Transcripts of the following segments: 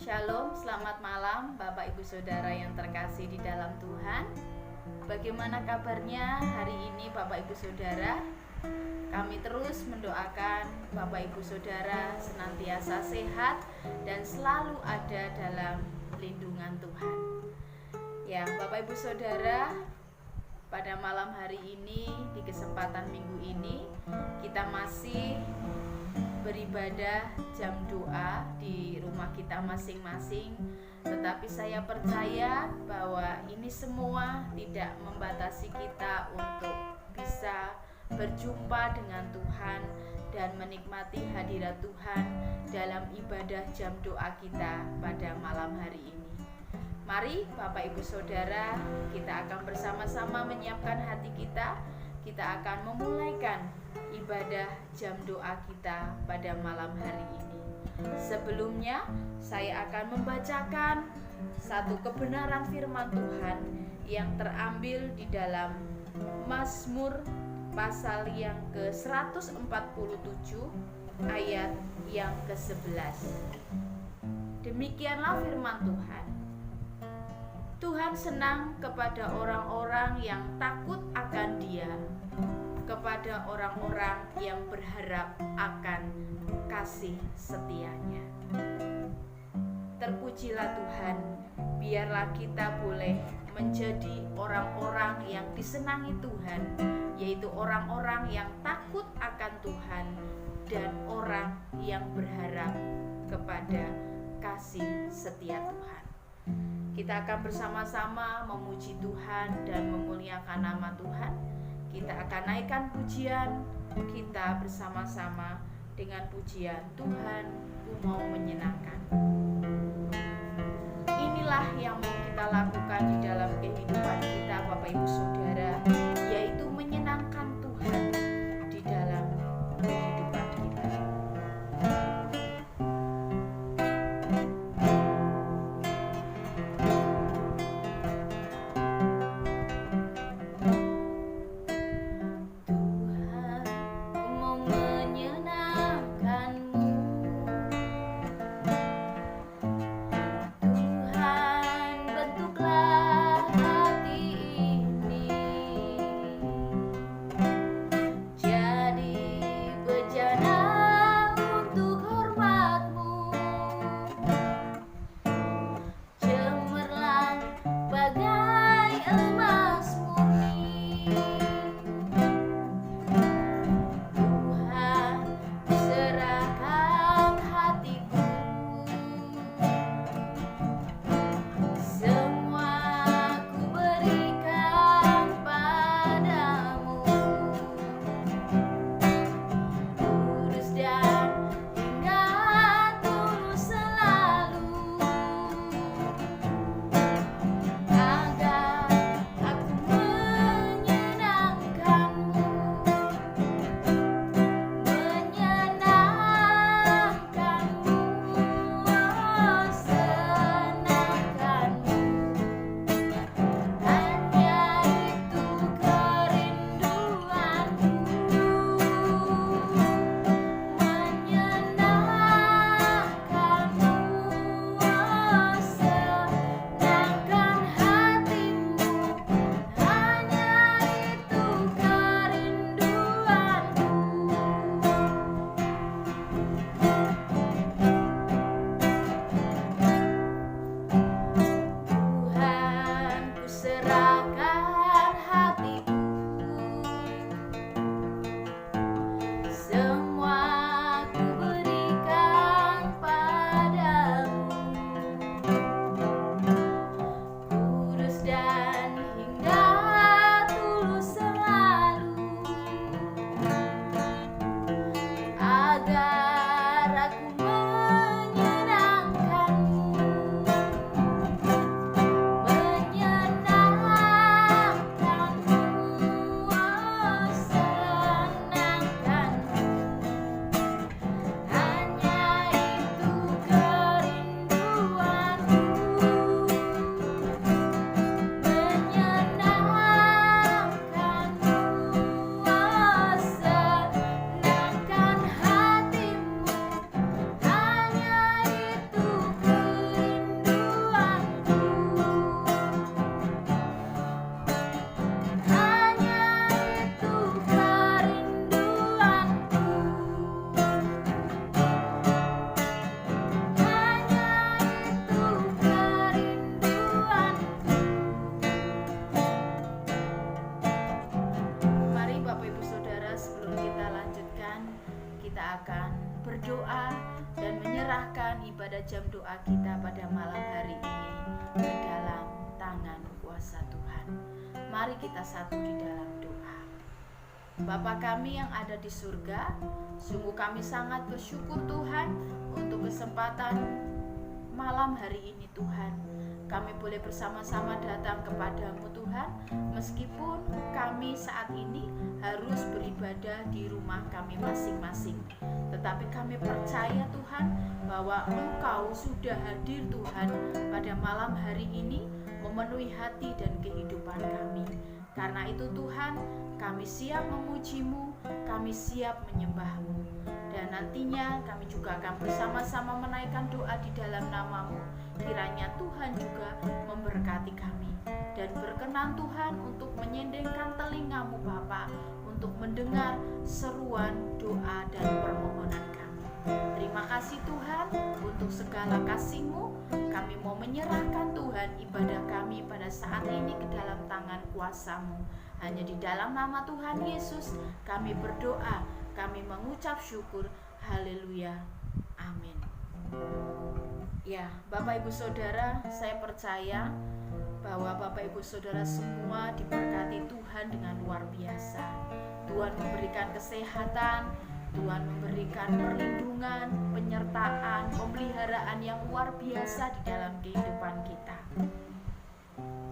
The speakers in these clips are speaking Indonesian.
Shalom, selamat malam Bapak Ibu Saudara yang terkasih di dalam Tuhan. Bagaimana kabarnya hari ini Bapak Ibu Saudara? Kami terus mendoakan Bapak Ibu Saudara senantiasa sehat dan selalu ada dalam lindungan Tuhan. Ya, Bapak Ibu Saudara, pada malam hari ini, di kesempatan minggu ini, kita masih beribadah jam doa di rumah kita masing-masing. Tetapi saya percaya bahwa ini semua tidak membatasi kita untuk bisa berjumpa dengan Tuhan dan menikmati hadirat Tuhan dalam ibadah jam doa kita pada malam hari ini. Mari Bapak Ibu Saudara, kita akan bersama-sama menyiapkan hati kita. Kita akan memulaikan ibadah jam doa kita pada malam hari ini. Sebelumnya, saya akan membacakan satu kebenaran firman Tuhan yang terambil di dalam Mazmur pasal yang ke-147 ayat yang ke-11. Demikianlah firman Tuhan. Tuhan senang kepada orang-orang yang takut akan Dia, kepada orang-orang yang berharap akan kasih setianya. Terpujilah Tuhan, biarlah kita boleh menjadi orang-orang yang disenangi Tuhan, yaitu orang-orang yang takut akan Tuhan dan orang yang berharap kepada kasih setia Tuhan. Kita akan bersama-sama memuji Tuhan dan memuliakan nama Tuhan. Kita akan naikkan pujian kita bersama-sama dengan pujian Tuhan Ku Mau Menyenangkan. Inilah yang mau kita lakukan di dalam kehidupan kita Bapak Ibu Saudara, yaitu menyenangkan Tuhan di dalam kehidupan kita. menyerahkan ibadah jam doa kita pada malam hari ini ke dalam tangan kuasa Tuhan. Mari kita satu di dalam doa. Bapa kami yang ada di surga, sungguh kami sangat bersyukur Tuhan untuk kesempatan malam hari ini Tuhan. Kami boleh bersama-sama datang kepadamu Tuhan, meskipun kami saat ini harus beribadah di rumah kami masing-masing. Tetapi kami percaya Tuhan bahwa Engkau sudah hadir Tuhan pada malam hari ini memenuhi hati dan kehidupan kami. Karena itu Tuhan, kami siap memuji-Mu, kami siap menyembah-Mu. Dan nantinya kami juga akan bersama-sama menaikkan doa di dalam nama-Mu. Kiranya Tuhan juga memberkati kami. Dan berkenan Tuhan untuk menyendengkan telinga-Mu Bapa, untuk mendengar seruan doa dan permohonan kami. Terima kasih Tuhan untuk segala kasih-Mu. Kami mau menyerahkan Tuhan ibadah kami pada saat ini ke dalam tangan kuasa-Mu. Hanya di dalam nama Tuhan Yesus kami berdoa, kami mengucap syukur. Haleluya. Amin. Ya, Bapak Ibu Saudara, saya percaya bahwa Bapak Ibu Saudara semua diberkati Tuhan dengan luar biasa. Tuhan memberikan kesehatan, Tuhan memberikan perlindungan, penyertaan, pemeliharaan yang luar biasa di dalam kehidupan kita.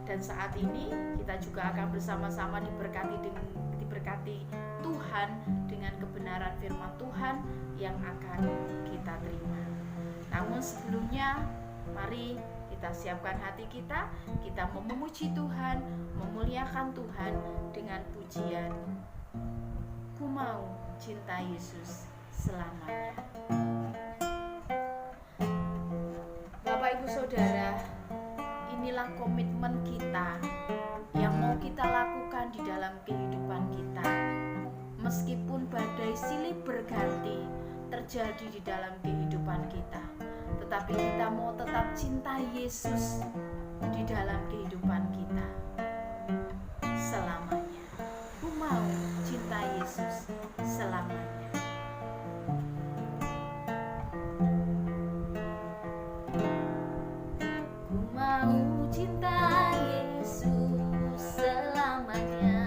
Dan saat ini kita juga akan bersama-sama diberkati Tuhan dengan kebenaran firman Tuhan yang akan kita terima. Namun sebelumnya, mari kita siapkan hati kita mau memuji Tuhan, memuliakan Tuhan dengan pujian. Ku mau cinta Yesus selamanya. Bapak Ibu Saudara, inilah komitmen kita yang mau kita lakukan di dalam kehidupan kita. Meskipun badai silih berganti terjadi di dalam kehidupan kita, tetapi kita mau tetap cinta Yesus di dalam kehidupan kita selamanya. Ku mau cinta Yesus selamanya. Ku mau cinta Yesus selamanya.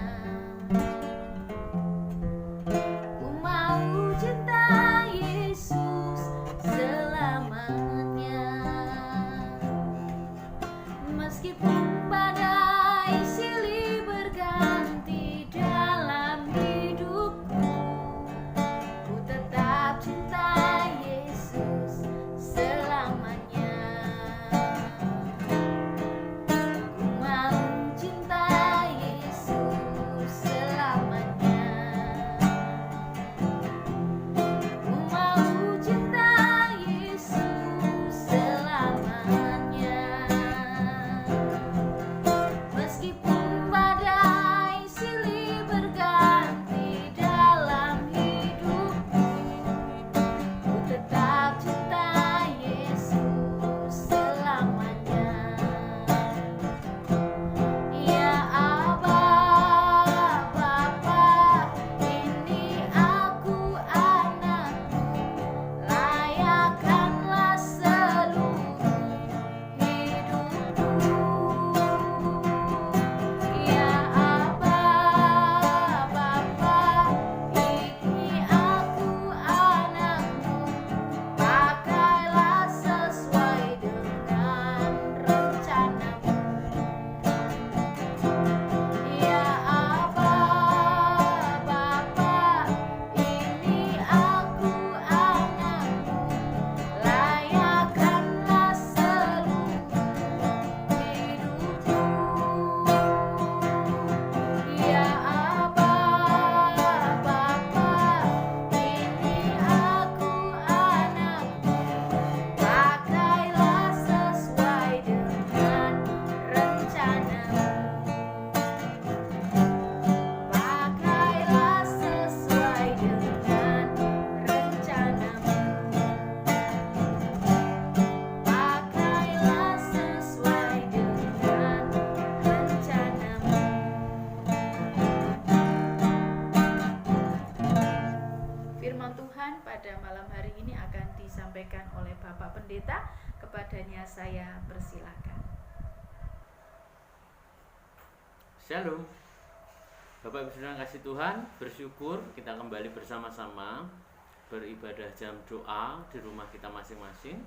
Ku mau cinta Yesus selamanya. Meskipun badai silih berganti dalam hidupku, disampaikan oleh Bapak Pendeta. Kepadanya saya persilakan. Shalom. Bapak Ibu Saudara kasih Tuhan, bersyukur kita kembali bersama-sama beribadah jam doa di rumah kita masing-masing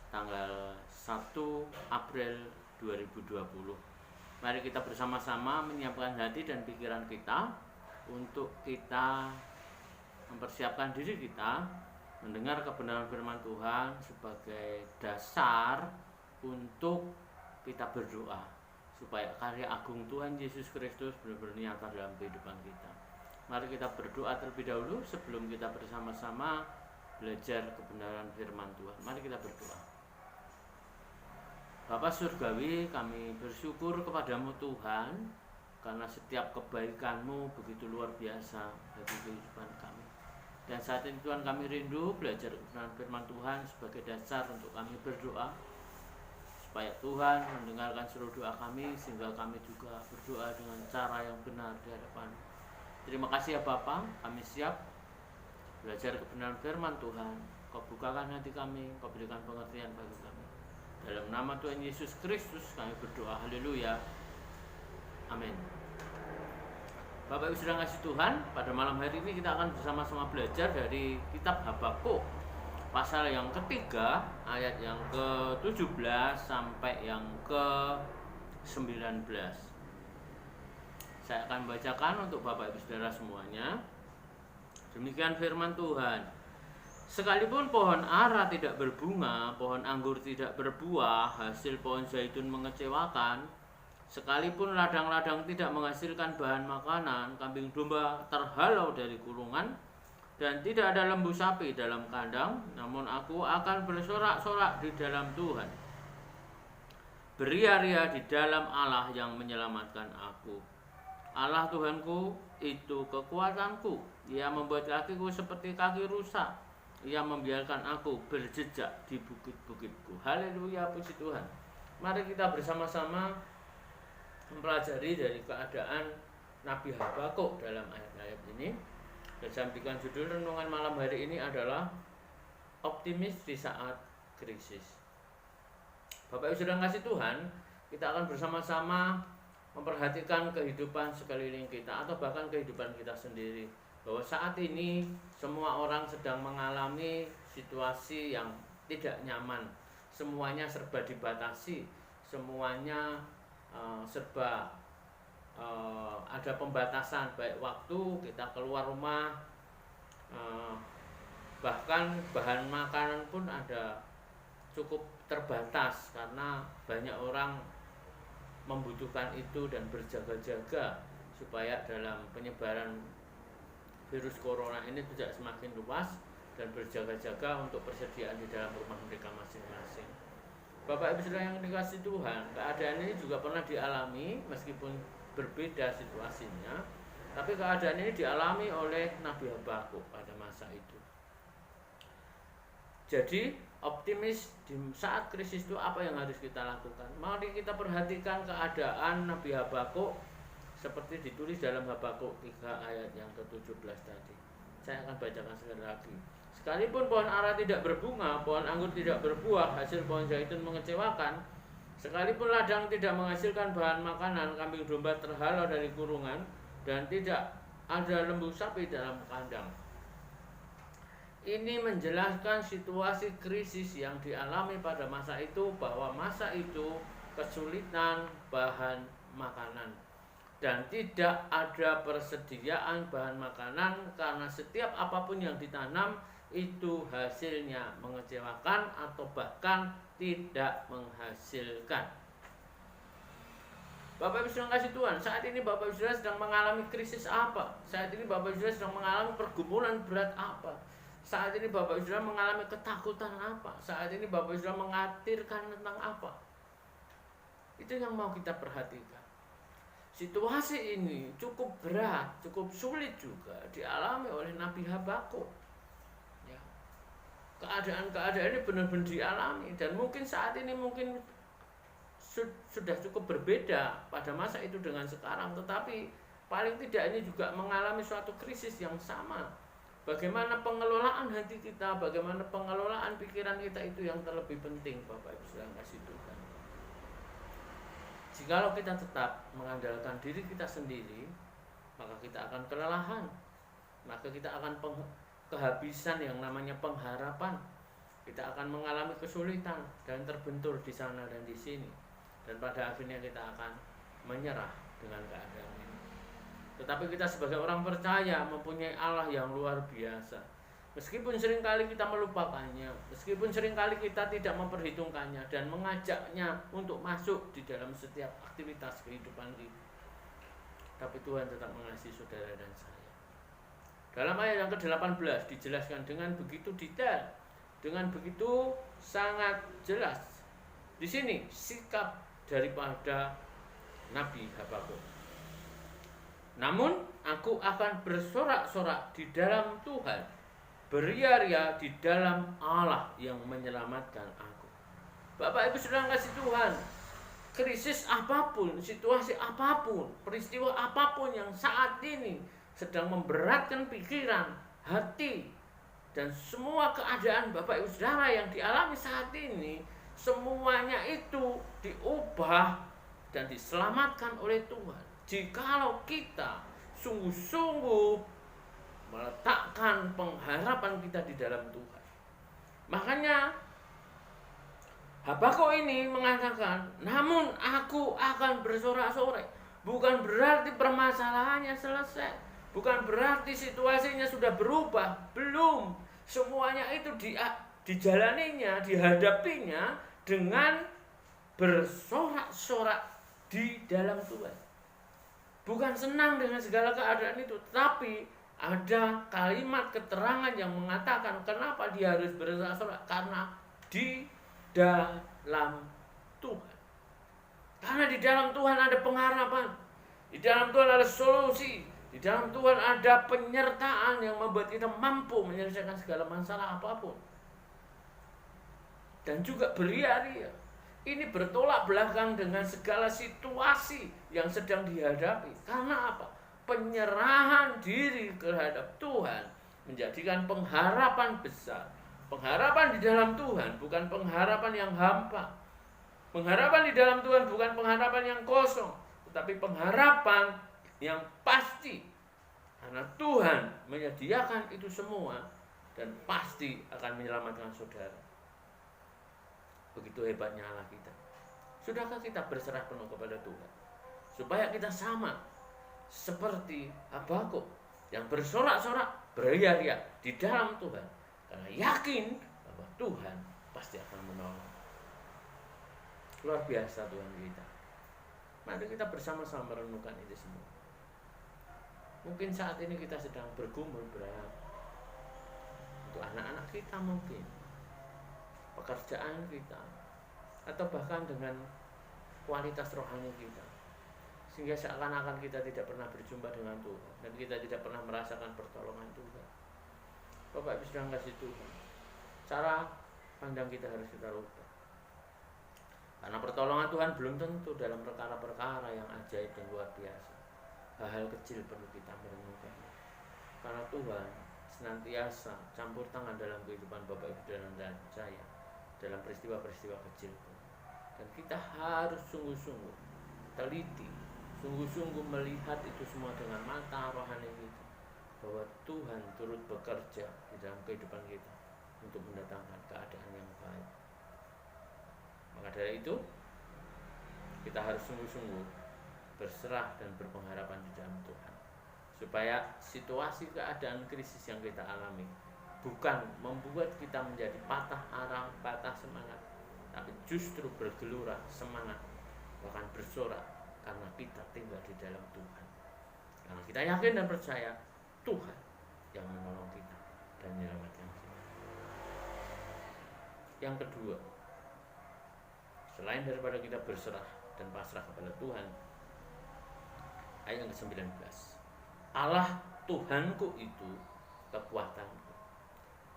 tanggal 1 April 2020. Mari kita bersama-sama menyiapkan hati dan pikiran kita untuk kita mempersiapkan diri kita mendengar kebenaran firman Tuhan sebagai dasar untuk kita berdoa supaya karya agung Tuhan Yesus Kristus benar-benar nyata dalam kehidupan kita. Mari kita berdoa terlebih dahulu sebelum kita bersama-sama belajar kebenaran firman Tuhan. Mari kita berdoa. Bapa Surgawi, kami bersyukur kepadamu Tuhan, karena setiap kebaikan-Mu begitu luar biasa bagi kehidupan kami. Dan saat ini Tuhan, kami rindu belajar kebenaran firman Tuhan sebagai dasar untuk kami berdoa, supaya Tuhan mendengarkan seluruh doa kami, sehingga kami juga berdoa dengan cara yang benar di hadapan. Terima kasih ya Bapa, kami siap belajar kebenaran firman Tuhan. Kau bukakan hati kami, Kau berikan pengertian bagi kami. Dalam nama Tuhan Yesus Kristus kami berdoa, haleluya, amin. Bapak Ibu Saudara kasih Tuhan, pada malam hari ini kita akan bersama-sama belajar dari kitab Habakuk, pasal yang ketiga, ayat yang ke-17 sampai yang ke-19. Saya akan bacakan untuk Bapak Ibu Saudara semuanya. Demikian firman Tuhan. Sekalipun pohon ara tidak berbunga, pohon anggur tidak berbuah, hasil pohon zaitun mengecewakan, sekalipun ladang-ladang tidak menghasilkan bahan makanan, kambing domba terhalau dari kurungan, dan tidak ada lembu sapi dalam kandang, namun aku akan bersorak-sorak di dalam Tuhan, beria-ria di dalam Allah yang menyelamatkan aku. Allah Tuhanku itu kekuatanku. Ia membuat kakiku seperti kaki rusa. Ia membiarkan aku berjejak di bukit-bukitku. Haleluya, puji Tuhan. Mari kita bersama-sama mempelajari dari keadaan Nabi Habakuk dalam ayat-ayat ini. Dan saya berikan judul renungan malam hari ini adalah optimis di saat krisis. Bapak Ibu Saudara kasih Tuhan, kita akan bersama-sama memperhatikan kehidupan sekeliling kita atau bahkan kehidupan kita sendiri. Bahwa saat ini semua orang sedang mengalami situasi yang tidak nyaman. Semuanya serba dibatasi, semuanya serba ada pembatasan, baik waktu kita keluar rumah, bahkan bahan makanan pun ada cukup terbatas karena banyak orang membutuhkan itu dan berjaga-jaga supaya dalam penyebaran virus corona ini tidak semakin luas, dan berjaga-jaga untuk persediaan di dalam rumah mereka masing-masing. Bapak Ibu Saudara yang dikasihi Tuhan, keadaan ini juga pernah dialami meskipun berbeda situasinya, tapi keadaan ini dialami oleh Nabi Habakuk pada masa itu. Jadi optimis di saat krisis itu apa yang harus kita lakukan? Mari kita perhatikan keadaan Nabi Habakuk seperti ditulis dalam Habakuk 3 ayat yang ke-17 tadi. Saya akan bacakan sekali lagi. Sekalipun pohon ara tidak berbunga, pohon anggur tidak berbuah, hasil pohon zaitun mengecewakan, sekalipun ladang tidak menghasilkan bahan makanan, kambing domba terhalau dari kurungan, dan tidak ada lembu sapi dalam kandang. Ini menjelaskan situasi krisis yang dialami pada masa itu, bahwa masa itu kesulitan bahan makanan dan tidak ada persediaan bahan makanan karena setiap apapun yang ditanam itu hasilnya mengecewakan atau bahkan tidak menghasilkan. Bapak Ibu Saudara kasih Tuhan, saat ini Bapak Ibu Saudara sedang mengalami krisis apa? Saat ini Bapak Ibu Saudara sedang mengalami pergumulan berat apa? Saat ini Bapak Ibu Saudara mengalami ketakutan apa? Saat ini Bapak Ibu Saudara mengkhawatirkan tentang apa? Itu yang mau kita perhatikan. Situasi ini cukup berat, cukup sulit juga dialami oleh Nabi Habakuk. Ya. Keadaan-keadaan ini benar-benar dialami, dan mungkin saat ini mungkin sudah cukup berbeda pada masa itu dengan sekarang, tetapi paling tidak ini juga mengalami suatu krisis yang sama, Bagaimana pengelolaan hati kita, bagaimana pengelolaan pikiran kita, itu yang terlebih penting Bapak Ibu Saudara kasih Tuhan. Jikalau kita tetap mengandalkan diri kita sendiri, maka kita akan kelelahan, maka kita akan kehabisan yang namanya pengharapan. Kita akan mengalami kesulitan dan terbentur di sana dan di sini, dan pada akhirnya kita akan menyerah dengan keadaan ini. Tetapi kita sebagai orang percaya mempunyai Allah yang luar biasa. Meskipun seringkali kita melupakannya, meskipun seringkali kita tidak memperhitungkannya dan mengajaknya untuk masuk di dalam setiap aktivitas kehidupan kita, tapi Tuhan tetap mengasihi saudara dan saya. Dalam ayat yang ke-18 dijelaskan dengan begitu detail, dengan begitu sangat jelas. Di sini sikap daripada Nabi Habakuk. Namun aku akan bersorak-sorak di dalam Tuhan, beria-ria di dalam Allah yang menyelamatkan aku. Bapak Ibu Saudara kasih Tuhan, krisis apapun, situasi apapun, peristiwa apapun yang saat ini sedang memberatkan pikiran, hati, dan semua keadaan Bapak Ibu Saudara yang dialami saat ini, semuanya itu diubah dan diselamatkan oleh Tuhan. Jikalau kita sungguh-sungguh meletakkan pengharapan kita di dalam Tuhan. Makanya Habakuk ini mengatakan, namun aku akan bersorak-sorai. Bukan berarti permasalahannya selesai, bukan berarti situasinya sudah berubah, belum. Semuanya itu dijalaninya, dihadapinya dengan bersorak-sorak di dalam Tuhan. Bukan senang dengan segala keadaan itu, tapi ada kalimat keterangan yang mengatakan kenapa dia harus bersorak-sorak, karena di dalam Tuhan. Karena di dalam Tuhan ada pengharapan, di dalam Tuhan ada solusi, di dalam Tuhan ada penyertaan yang membuat kita mampu menyelesaikan segala masalah apapun. Dan juga beria-ria. Ini bertolak belakang dengan segala situasi yang sedang dihadapi. Karena apa? Penyerahan diri terhadap Tuhan menjadikan pengharapan besar. Pengharapan di dalam Tuhan bukan pengharapan yang hampa. Pengharapan di dalam Tuhan bukan pengharapan yang kosong, tetapi pengharapan yang pasti. Karena Tuhan menyediakan itu semua dan pasti akan menyelamatkan saudara. Begitu hebatnya Allah kita. Sudahkah kita berserah penuh kepada Tuhan, supaya kita sama seperti Habakuk yang bersorak-sorak, beria-ria di dalam Tuhan, karena yakin bahwa Tuhan pasti akan menolong. Luar biasa Tuhan kita. Mari kita bersama-sama merenungkan itu semua. Mungkin saat ini kita sedang bergumul berat untuk anak-anak kita, mungkin pekerjaan kita, atau bahkan dengan kualitas rohani kita, sehingga seakan-akan kita tidak pernah berjumpa dengan Tuhan dan kita tidak pernah merasakan pertolongan Tuhan. Bapak Ibu sedang kasih Tuhan, cara pandang kita harus kita rubah, karena pertolongan Tuhan belum tentu dalam perkara-perkara yang ajaib dan luar biasa. Hal-hal kecil perlu kita merenungkannya, karena Tuhan senantiasa campur tangan dalam kehidupan Bapak Ibu dan saya, dalam peristiwa-peristiwa kecil pun. Dan kita harus sungguh-sungguh teliti, sungguh-sungguh melihat itu semua dengan mata rohani kita, bahwa Tuhan turut bekerja di dalam kehidupan kita untuk mendatangkan keadaan yang baik. Maka dari itu kita harus sungguh-sungguh berserah dan berpengharapan di dalam Tuhan, supaya situasi keadaan krisis yang kita alami bukan membuat kita menjadi patah arang, patah semangat, tapi justru bergelora semangat, bahkan bersorak, karena kita tinggal di dalam Tuhan. Karena kita yakin dan percaya Tuhan yang menolong kita dan menyelamatkan kita. Yang kedua, selain daripada kita berserah dan pasrah kepada Tuhan, ayat yang ke-19, Allah Tuhanku itu kekuatanku.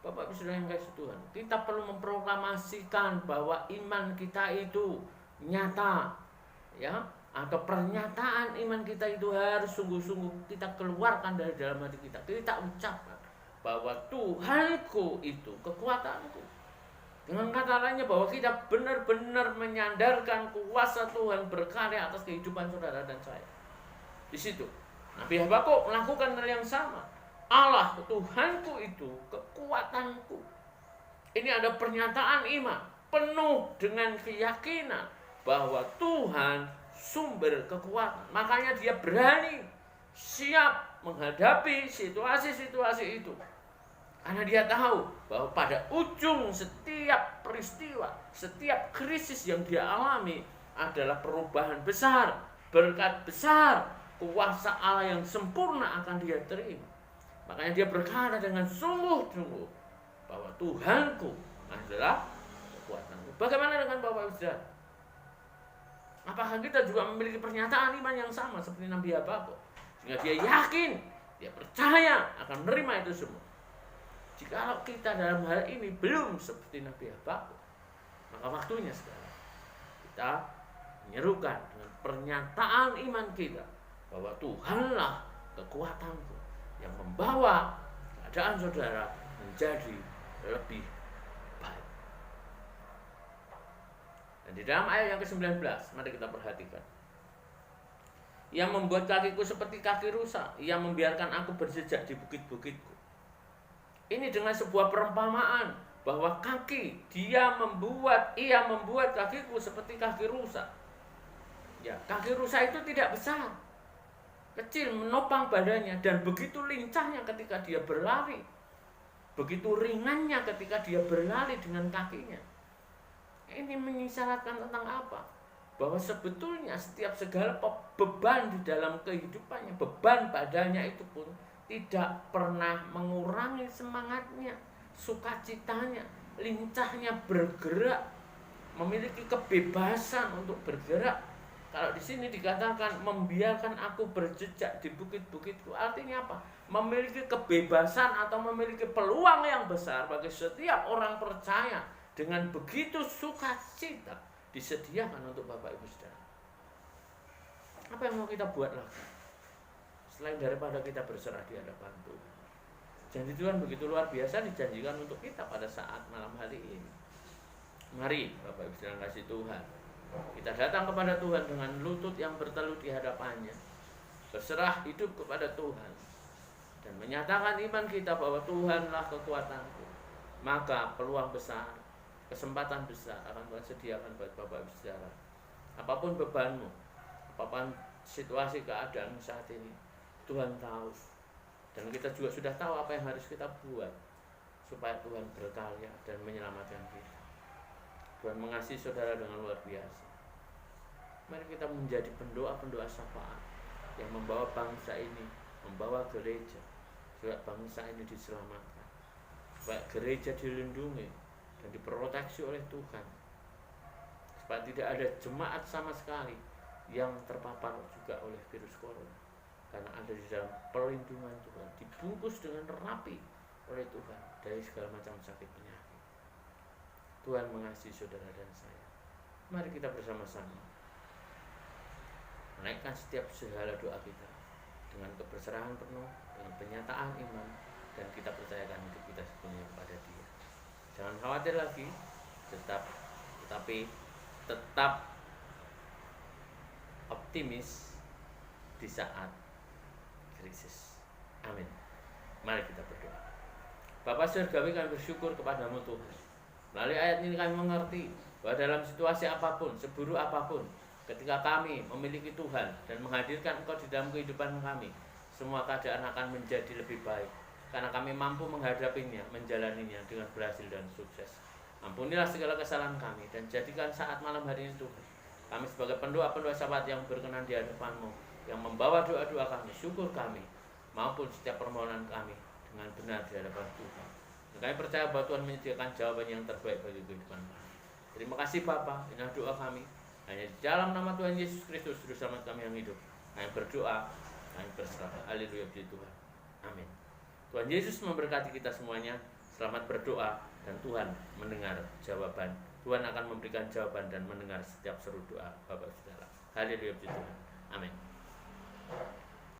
Bapak Ibu Saudara yang kasih Tuhan, kita perlu memproklamasikan bahwa iman kita itu nyata, ya, atau pernyataan iman kita itu harus sungguh-sungguh kita keluarkan dari dalam hati kita. Kita ucapkan bahwa Tuhanku itu kekuatanku. Dengan kata lainnya bahwa kita benar-benar menyandarkan kuasa Tuhan berkarya atas kehidupan saudara dan saya. Di situ Nabi Habakuk melakukan hal yang sama. Allah Tuhanku itu kekuatanku. Ini ada pernyataan iman penuh dengan keyakinan bahwa Tuhan sumber kekuatan. Makanya dia berani siap menghadapi situasi-situasi itu. Karena dia tahu bahwa pada ujung setiap peristiwa, setiap krisis yang dia alami adalah perubahan besar, berkat besar, kuasa Allah yang sempurna akan dia terima. Makanya dia berkata dengan sungguh-sungguh bahwa Tuhanku adalah kekuatanku. Bagaimana dengan Bapak Ibu Saudara? Apakah kita juga memiliki pernyataan iman yang sama seperti Nabi Habakuk? Sehingga dia yakin, dia percaya akan menerima itu semua. Jikalau kita dalam hal ini belum seperti Nabi Habakuk, maka waktunya sekarang kita menyerukan dengan pernyataan iman kita bahwa Tuhanlah kekuatanku yang membawa keadaan saudara menjadi lebih baik. Dan di dalam ayat yang ke-19, mari kita perhatikan. Ia membuat kakiku seperti kaki rusa, ia membiarkan aku berjejak di bukit-bukitku. Ini dengan sebuah perumpamaan bahwa ia membuat kakiku seperti kaki rusa. Ya, kaki rusa itu tidak besar, kecil, menopang badannya, dan begitu lincahnya ketika dia berlari, begitu ringannya ketika dia berlari dengan kakinya. Ini mengisyaratkan tentang apa? Bahwa sebetulnya setiap segala beban di dalam kehidupannya, beban badannya itu pun tidak pernah mengurangi semangatnya, sukacitanya, lincahnya bergerak, memiliki kebebasan untuk bergerak. Kalau di sini dikatakan membiarkan aku berjejak di bukit-bukitku, artinya apa? Memiliki kebebasan atau memiliki peluang yang besar bagi setiap orang percaya. Dengan begitu sukacita disediakan untuk Bapak Ibu Saudara. Apa yang mau kita buat lagi? Selain daripada kita berserah di hadapan Tuhan. Janji Tuhan begitu luar biasa dijanjikan untuk kita pada saat malam hari ini. Mari Bapak Ibu Saudara kasih Tuhan, kita datang kepada Tuhan dengan lutut yang bertelut di hadapannya, berserah hidup kepada Tuhan, dan menyatakan iman kita bahwa Tuhanlah kekuatanku. Maka peluang besar, kesempatan besar akan Tuhan sediakan buat Bapak Ibu Saudara. Apapun bebanmu, apapun situasi keadaan saat ini, Tuhan tahu. Dan kita juga sudah tahu apa yang harus kita buat supaya Tuhan berkarya dan menyelamatkan kita. Tuhan mengasihi saudara dengan luar biasa. Mari kita menjadi pendoa-pendoa syafaat yang membawa bangsa ini, membawa gereja, supaya bangsa ini diselamatkan, supaya gereja dilindungi dan diproteksi oleh Tuhan, supaya tidak ada jemaat sama sekali yang terpapar juga oleh virus corona, karena ada di dalam perlindungan Tuhan, dibungkus dengan rapi oleh Tuhan dari segala macam sakit penyakit. Tuhan mengasihi saudara dan saya. Mari kita bersama-sama menaikkan setiap segala doa kita dengan keberserahan penuh, dengan penyataan iman, dan kita percayakan hidup kita sepenuhnya kepada Dia. Jangan khawatir lagi, tetapi tetap optimis di saat krisis. Amin. Mari kita berdoa. Bapa Surgawi, kami bersyukur kepadamu Tuhan. Melalui ayat ini kami mengerti bahwa dalam situasi apapun, seburuk apapun, ketika kami memiliki Tuhan dan menghadirkan Engkau di dalam kehidupan kami, semua keadaan akan menjadi lebih baik, karena kami mampu menghadapinya, menjalaninya dengan berhasil dan sukses. Ampunilah segala kesalahan kami dan jadikan saat malam hari ini Tuhan, kami sebagai pendoa-pendoa syafaat yang berkenan di hadapan-Mu, yang membawa doa-doa kami, syukur kami, maupun setiap permohonan kami dengan benar di hadapan Tuhan. Dan kami percaya bahwa Tuhan menyediakan jawaban yang terbaik bagi kehidupan kami. Terima kasih Bapa, inilah doa kami. Hanya di dalam nama Tuhan Yesus Kristus, Juru Selamat kami yang hidup. Kami berdoa, kami berserah. Haleluya puji Tuhan. Amin. Tuhan Yesus memberkati kita semuanya. Selamat berdoa dan Tuhan mendengar jawaban. Tuhan akan memberikan jawaban dan mendengar setiap seru doa Bapak Saudara. Haleluya puji Tuhan. Amin.